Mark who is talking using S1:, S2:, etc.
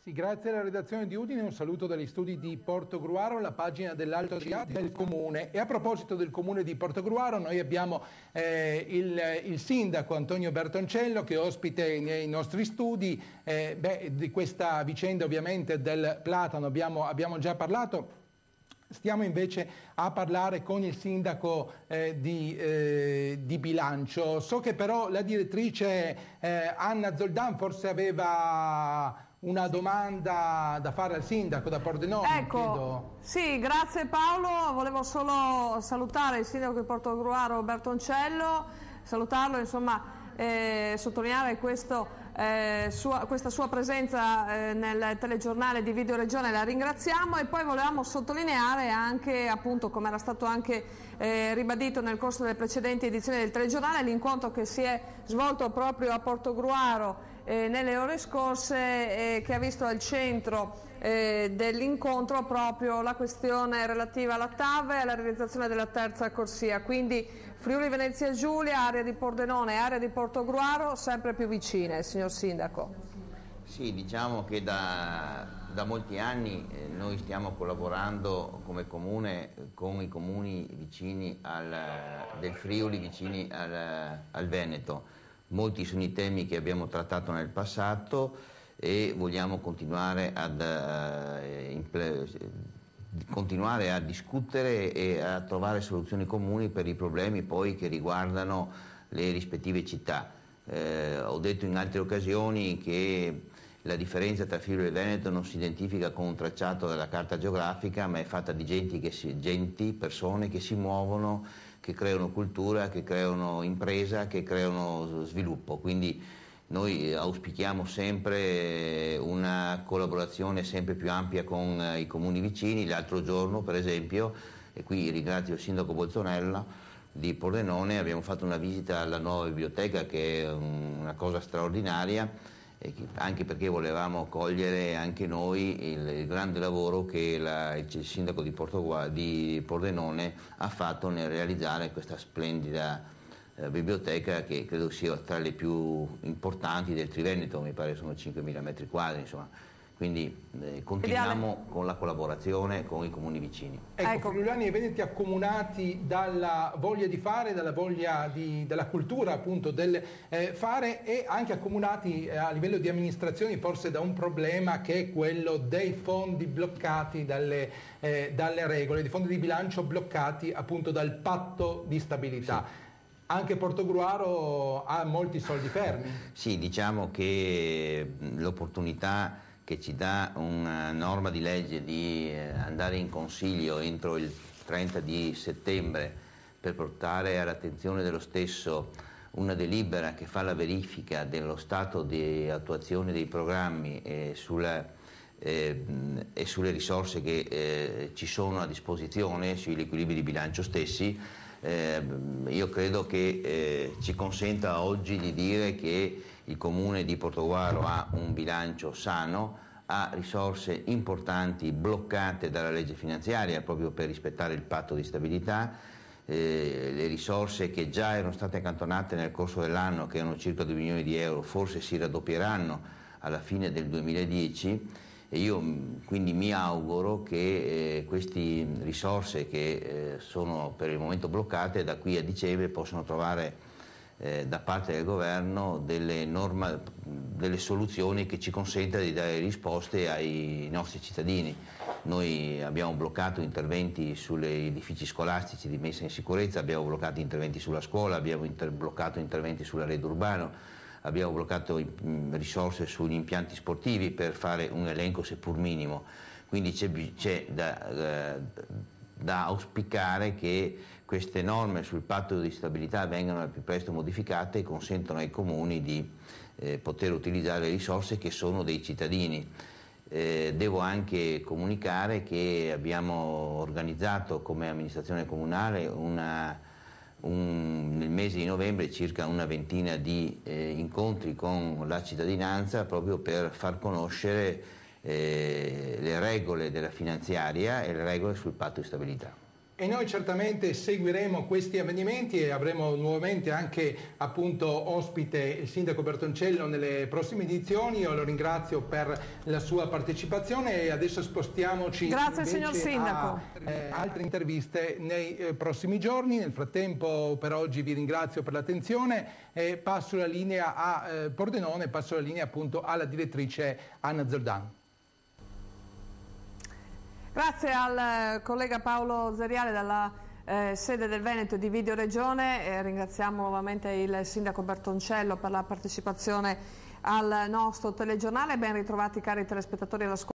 S1: Sì, grazie alla redazione di Udine, un saluto dagli studi di Portogruaro, la pagina dell'Alto Adriatico del Comune. E a proposito del Comune di Portogruaro, noi abbiamo il sindaco Antonio Bertoncello che è ospite nei nostri studi. Di questa vicenda ovviamente del platano abbiamo già parlato. Stiamo invece a parlare con il sindaco di Bilancio. So che però la direttrice Anna Zoldan forse aveva una domanda da fare al sindaco da Pordenone.
S2: Ecco, sì, grazie Paolo. Volevo solo salutare il sindaco di Portogruaro Bertoncello, salutarlo, insomma, sottolineare questa sua presenza nel telegiornale di Video Regione, la ringraziamo, e poi volevamo sottolineare anche, appunto, come era stato anche ribadito nel corso delle precedenti edizioni del telegiornale, l'incontro che si è svolto proprio a Portogruaro nelle ore scorse, che ha visto al centro dell'incontro proprio la questione relativa alla TAV e alla realizzazione della terza corsia, quindi Friuli Venezia Giulia, area di Pordenone e area di Portogruaro sempre più vicine, signor Sindaco.
S3: Sì, diciamo che da molti anni noi stiamo collaborando come comune con i comuni vicini del Friuli, vicini al Veneto. Molti sono i temi che abbiamo trattato nel passato e vogliamo continuare a discutere e a trovare soluzioni comuni per i problemi poi che riguardano le rispettive città. Ho detto in altre occasioni che la differenza tra Friuli e Veneto non si identifica con un tracciato della carta geografica, ma è fatta di persone che si muovono, che creano cultura, che creano impresa, che creano sviluppo. Quindi noi auspichiamo sempre una collaborazione sempre più ampia con i comuni vicini. L'altro giorno, per esempio, e qui ringrazio il sindaco Bolzonella di Pordenone, abbiamo fatto una visita alla nuova biblioteca, che è una cosa straordinaria, anche perché volevamo cogliere anche noi il grande lavoro che il sindaco di Pordenone ha fatto nel realizzare questa splendida biblioteca, che credo sia tra le più importanti del Triveneto, mi pare sono 5.000 metri quadri, insomma. Quindi continuiamo con la collaborazione con i comuni vicini.
S1: Ecco, friulani e veneti accomunati dalla voglia di fare, dalla voglia della cultura appunto del fare, e anche accomunati a livello di amministrazioni forse da un problema che è quello dei fondi bloccati dalle regole, dei fondi di bilancio bloccati appunto dal patto di stabilità. Sì. Anche Portogruaro ha molti soldi fermi.
S3: Sì, diciamo che l'opportunità che ci dà una norma di legge di andare in consiglio entro il 30 di settembre per portare all'attenzione dello stesso una delibera che fa la verifica dello stato di attuazione dei programmi e sulle risorse che ci sono a disposizione, sugli equilibri di bilancio stessi. Io credo che ci consenta oggi di dire che il comune di Portogruaro ha un bilancio sano, ha risorse importanti bloccate dalla legge finanziaria proprio per rispettare il patto di stabilità, le risorse che già erano state accantonate nel corso dell'anno, che erano circa 2 milioni di euro, forse si raddoppieranno alla fine del 2010. E io quindi mi auguro che queste risorse che sono per il momento bloccate da qui a dicembre possano trovare da parte del governo delle soluzioni che ci consentano di dare risposte ai nostri cittadini. Noi abbiamo bloccato interventi sugli edifici scolastici di messa in sicurezza, abbiamo bloccato interventi sulla scuola, abbiamo bloccato interventi sull'arredo urbano, abbiamo bloccato risorse sugli impianti sportivi, per fare un elenco seppur minimo. Quindi c'è da auspicare che queste norme sul patto di stabilità vengano al più presto modificate e consentano ai comuni di poter utilizzare le risorse che sono dei cittadini. Devo anche comunicare che abbiamo organizzato come amministrazione comunale nel mese di novembre circa una ventina di incontri con la cittadinanza, proprio per far conoscere le regole della finanziaria e le regole sul patto di stabilità.
S1: E noi certamente seguiremo questi avvenimenti e avremo nuovamente anche appunto ospite il sindaco Bertoncello nelle prossime edizioni. Io lo ringrazio per la sua partecipazione e adesso spostiamoci
S2: Grazie signor Sindaco.
S1: a altre interviste nei prossimi giorni. Nel frattempo per oggi vi ringrazio per l'attenzione e passo la linea a Pordenone, passo la linea appunto alla direttrice Anna Zoldan.
S2: Grazie al collega Paolo Zeriale dalla sede del Veneto di Videoregione. Ringraziamo nuovamente il sindaco Bertoncello per la partecipazione al nostro telegiornale. Ben ritrovati cari telespettatori all'ascolto.